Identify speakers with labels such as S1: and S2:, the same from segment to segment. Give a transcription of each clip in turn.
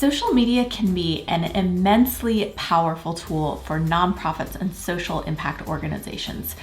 S1: Social media can be an immensely powerful tool for nonprofits and social impact organizations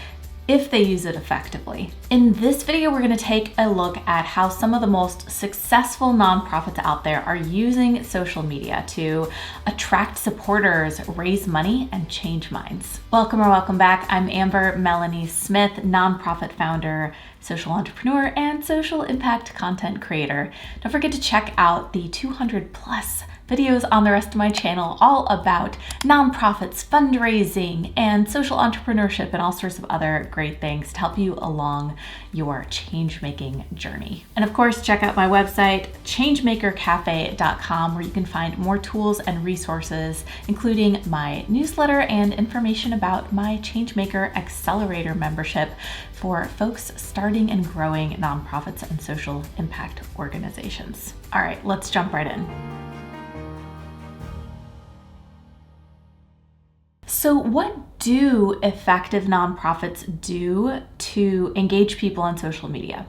S1: if they use it effectively. In this video, we're going to take a look at how some of the most successful nonprofits out there are using social media to attract supporters, raise money, and change minds. Welcome or welcome back. I'm Amber Melanie Smith, nonprofit founder, social entrepreneur, and social impact content creator. Don't forget to check out the 200 plus videos on the rest of my channel all about nonprofits, fundraising, and social entrepreneurship, and all sorts of other great things to help you along your change-making journey. And of course, check out my website, changemakercafe.com, where you can find more tools and resources, including my newsletter and information about my Changemaker Accelerator membership for folks starting and growing nonprofits and social impact organizations. All right, let's jump right in. So what do effective nonprofits do to engage people on social media?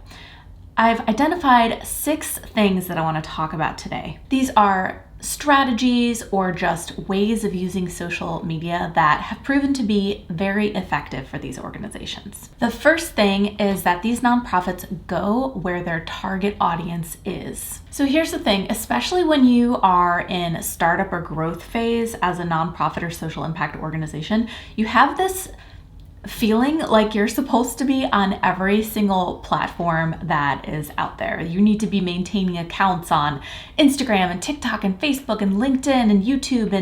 S1: I've identified 6 things that I want to talk about today. These are strategies or just ways of using social media that have proven to be very effective for these organizations. The first thing is that these nonprofits go where their target audience is. So here's the thing, especially when you are in a startup or growth phase as a nonprofit or social impact organization, you have this feeling like you're supposed to be on every single platform that is out there. You need to be maintaining accounts on Instagram and TikTok and Facebook and LinkedIn and YouTube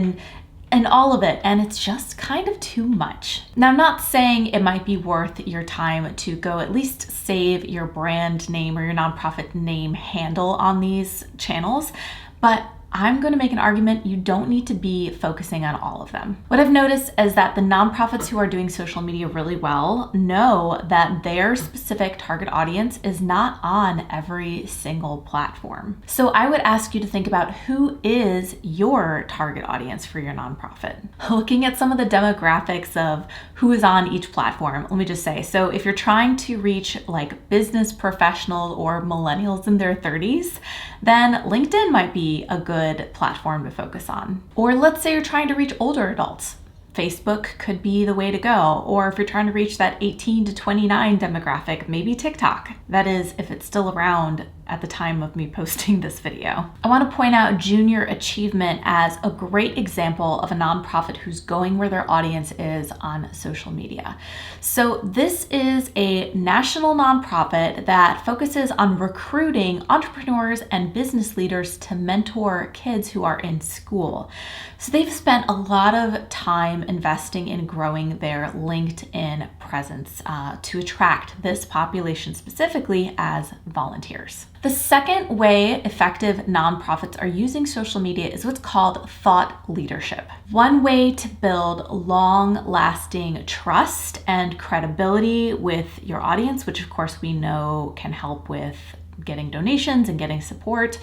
S1: and all of it. And it's just kind of too much. Now, I'm not saying it might be worth your time to go at least save your brand name or your nonprofit name handle on these channels, but I'm going to make an argument you don't need to be focusing on all of them. What I've noticed is that the nonprofits who are doing social media really well know that their specific target audience is not on every single platform. So I would ask you to think about who is your target audience for your nonprofit. Looking at some of the demographics of who is on each platform, let me just say, so if you're trying to reach like business professionals or millennials in their 30s, then LinkedIn might be a good platform to focus on. Or let's say you're trying to reach older adults. Facebook could be the way to go. Or if you're trying to reach that 18 to 29 demographic, maybe TikTok. That is, if it's still around at the time of me posting this video. I want to point out Junior Achievement as a great example of a nonprofit who's going where their audience is on social media. So this is a national nonprofit that focuses on recruiting entrepreneurs and business leaders to mentor kids who are in school. So they've spent a lot of time investing in growing their LinkedIn presence to attract this population specifically as volunteers. The second way effective nonprofits are using social media is what's called thought leadership. One way to build long-lasting trust and credibility with your audience, which of course we know can help with getting donations and getting support,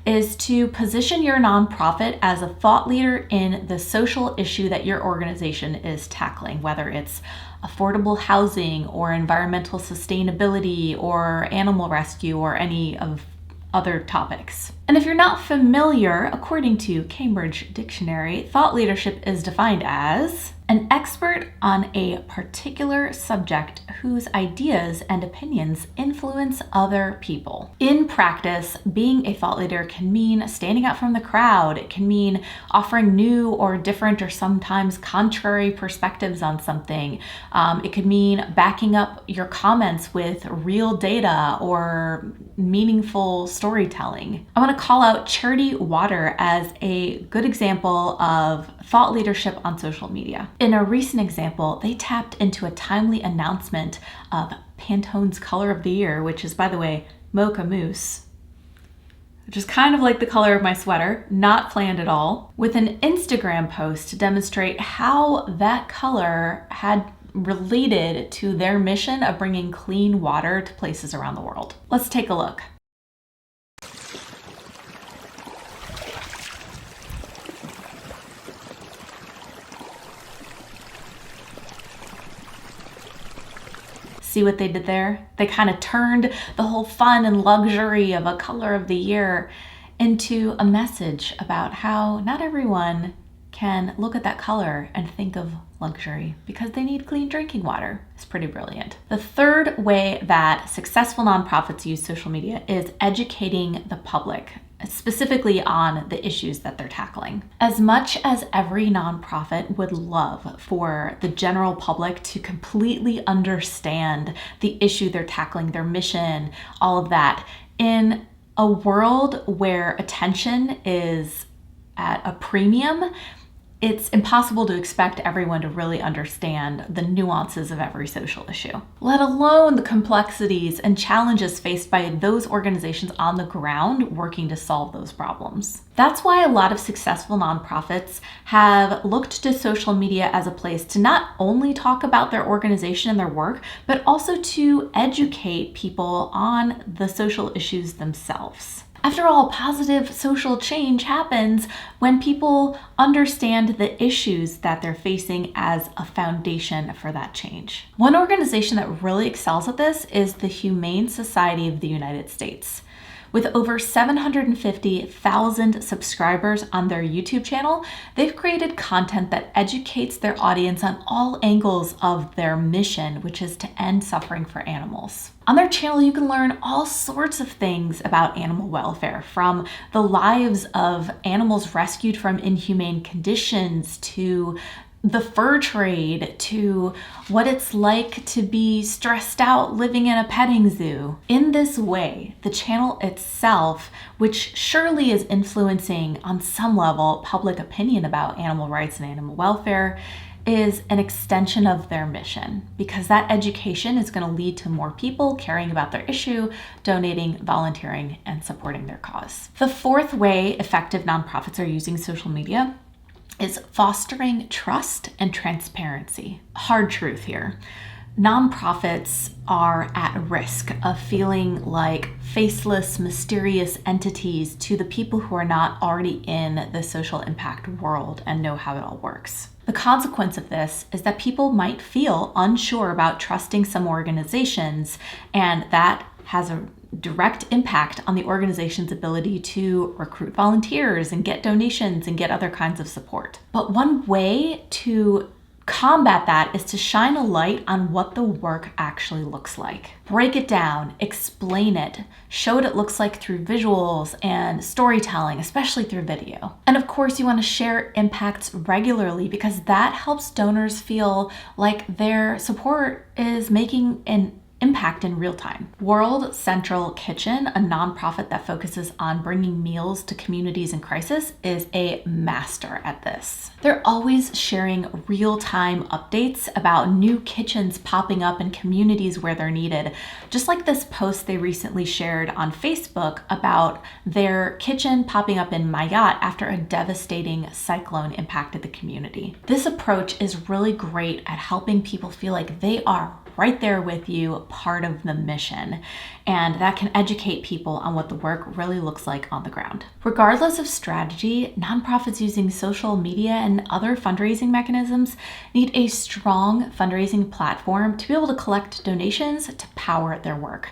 S1: is to position your nonprofit as a thought leader in the social issue that your organization is tackling, whether it's affordable housing or environmental sustainability or animal rescue or any of other topics. And if you're not familiar, according to Cambridge Dictionary, thought leadership is defined as an expert on a particular subject whose ideas and opinions influence other people. In practice, being a thought leader can mean standing out from the crowd. It can mean offering new or different or sometimes contrary perspectives on something. It could mean backing up your comments with real data or meaningful storytelling. I want to call out Charity Water as a good example of thought leadership on social media. In a recent example, they tapped into a timely announcement of Pantone's color of the year, which is, by the way, Mocha Mousse, which is kind of like the color of my sweater, not planned at all, with an Instagram post to demonstrate how that color had related to their mission of bringing clean water to places around the world. Let's take a look. See what they did there? They kind of turned the whole fun and luxury of a color of the year into a message about how not everyone can look at that color and think of luxury because they need clean drinking water. It's pretty brilliant. The third way that successful nonprofits use social media is educating the public, specifically on the issues that they're tackling. As much as every nonprofit would love for the general public to completely understand the issue they're tackling, their mission, all of that, in a world where attention is at a premium, it's impossible to expect everyone to really understand the nuances of every social issue, let alone the complexities and challenges faced by those organizations on the ground working to solve those problems. That's why a lot of successful nonprofits have looked to social media as a place to not only talk about their organization and their work, but also to educate people on the social issues themselves. After all, positive social change happens when people understand the issues that they're facing as a foundation for that change. One organization that really excels at this is the Humane Society of the United States. With over 750,000 subscribers on their YouTube channel, they've created content that educates their audience on all angles of their mission, which is to end suffering for animals. On their channel, you can learn all sorts of things about animal welfare, from the lives of animals rescued from inhumane conditions to the fur trade, to what it's like to be stressed out living in a petting zoo. In this way, the channel itself, which surely is influencing on some level public opinion about animal rights and animal welfare, is an extension of their mission, because that education is going to lead to more people caring about their issue, donating, volunteering, and supporting their cause. The fourth way effective nonprofits are using social media is fostering trust and transparency. Hard truth here. Nonprofits are at risk of feeling like faceless, mysterious entities to the people who are not already in the social impact world and know how it all works. The consequence of this is that people might feel unsure about trusting some organizations, and that has a direct impact on the organization's ability to recruit volunteers and get donations and get other kinds of support. But one way to combat that is to shine a light on what the work actually looks like. Break it down, explain it, show what it looks like through visuals and storytelling, especially through video. And of course, you want to share impacts regularly, because that helps donors feel like their support is making an impact in real time. World Central Kitchen, a nonprofit that focuses on bringing meals to communities in crisis, is a master at this. They're always sharing real-time updates about new kitchens popping up in communities where they're needed. Just like this post they recently shared on Facebook about their kitchen popping up in Mayotte after a devastating cyclone impacted the community. This approach is really great at helping people feel like they are right there with you, part of the mission, and that can educate people on what the work really looks like on the ground. Regardless of strategy, nonprofits using social media and other fundraising mechanisms need a strong fundraising platform to be able to collect donations to power their work.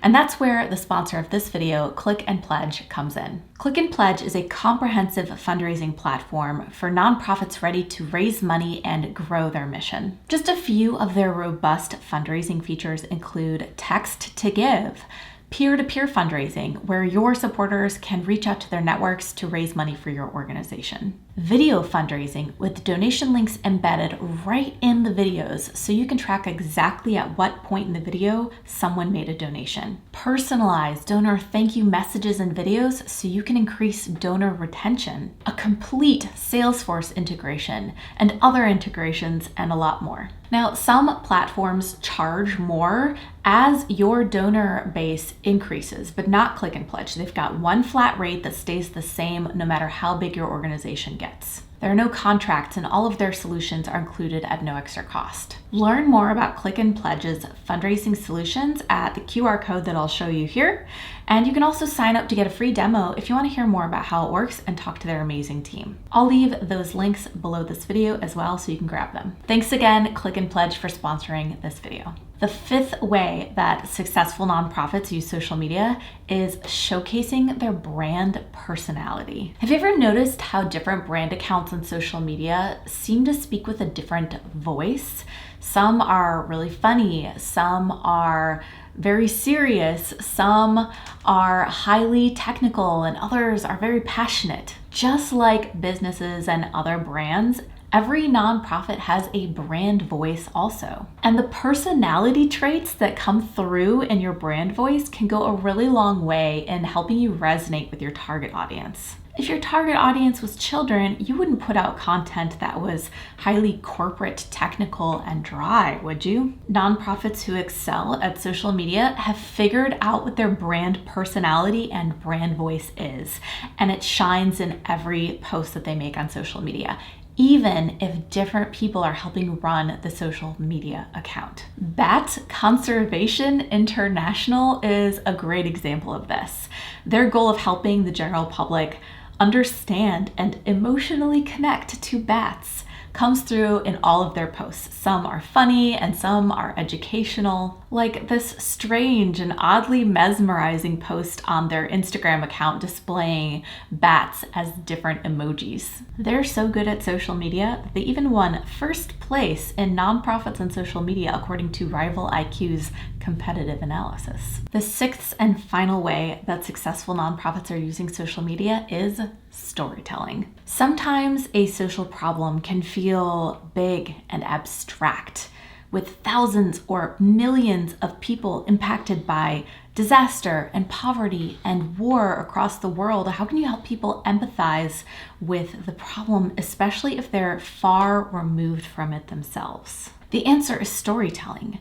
S1: And that's where the sponsor of this video, Click and Pledge, comes in. Click and Pledge is a comprehensive fundraising platform for nonprofits ready to raise money and grow their mission. Just a few of their robust fundraising features include Text to Give, peer-to-peer fundraising, where your supporters can reach out to their networks to raise money for your organization. Video fundraising with donation links embedded right in the videos so you can track exactly at what point in the video someone made a donation. Personalized donor thank you messages and videos so you can increase donor retention. A complete Salesforce integration and other integrations, and a lot more. Now, some platforms charge more as your donor base increases, but not Click and Pledge. They've got one flat rate that stays the same no matter how big your organization gets. There are no contracts, and all of their solutions are included at no extra cost. Learn more about Click and Pledge's fundraising solutions at the QR code that I'll show you here. And you can also sign up to get a free demo if you want to hear more about how it works and talk to their amazing team. I'll leave those links below this video as well so you can grab them. Thanks again, Click and Pledge, for sponsoring this video. The fifth way that successful nonprofits use social media is showcasing their brand personality. Have you ever noticed how different brand accounts on social media seem to speak with a different voice? Some are really funny, some are very serious, some are highly technical, and others are very passionate. Just like businesses and other brands, every nonprofit has a brand voice also. And the personality traits that come through in your brand voice can go a really long way in helping you resonate with your target audience. If your target audience was children, you wouldn't put out content that was highly corporate, technical, and dry, would you? Nonprofits who excel at social media have figured out what their brand personality and brand voice is, and it shines in every post that they make on social media, even if different people are helping run the social media account. Bat Conservation International is a great example of this. Their goal of helping the general public understand and emotionally connect to bats comes through in all of their posts. Some are funny and some are educational, like this strange and oddly mesmerizing post on their Instagram account displaying bats as different emojis. They're so good at social media that they even won first place in nonprofits and social media according to Rival IQ's competitive analysis. The sixth and final way that successful nonprofits are using social media is storytelling. Sometimes a social problem can feel big and abstract, with thousands or millions of people impacted by disaster and poverty and war across the world. How can you help people empathize with the problem, especially if they're far removed from it themselves? The answer is storytelling.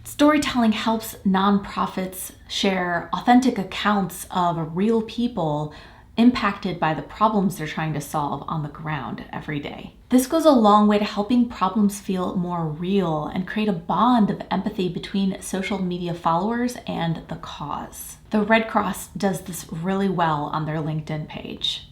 S1: Storytelling helps nonprofits share authentic accounts of real people impacted by the problems they're trying to solve on the ground every day. This goes a long way to helping problems feel more real and create a bond of empathy between social media followers and the cause. The Red Cross does this really well on their LinkedIn page.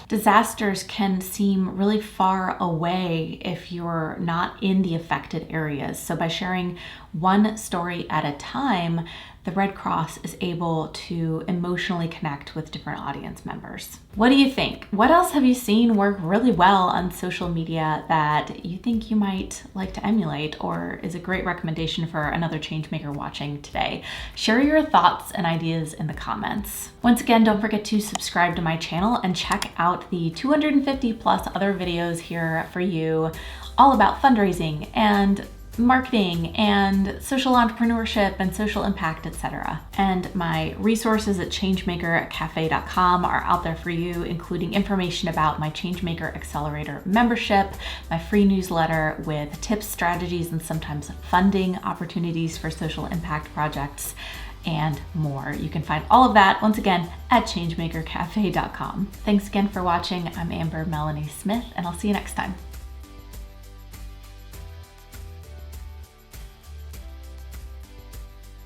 S1: Disasters can seem really far away if you're not in the affected areas. So by sharing one story at a time, the Red Cross is able to emotionally connect with different audience members. What do you think? What else have you seen work really well on social media that you think you might like to emulate, or is a great recommendation for another changemaker watching today? Share your thoughts and ideas in the comments. Once again, don't forget to subscribe to my channel and check out the 250 plus other videos here for you, all about fundraising and marketing and social entrepreneurship and social impact, etc. And my resources at changemakercafe.com are out there for you, including information about my Changemaker Accelerator membership, my free newsletter with tips, strategies, and sometimes funding opportunities for social impact projects, and more. You can find all of that, once again, at changemakercafe.com. Thanks again for watching. I'm Amber Melanie Smith, and I'll see you next time.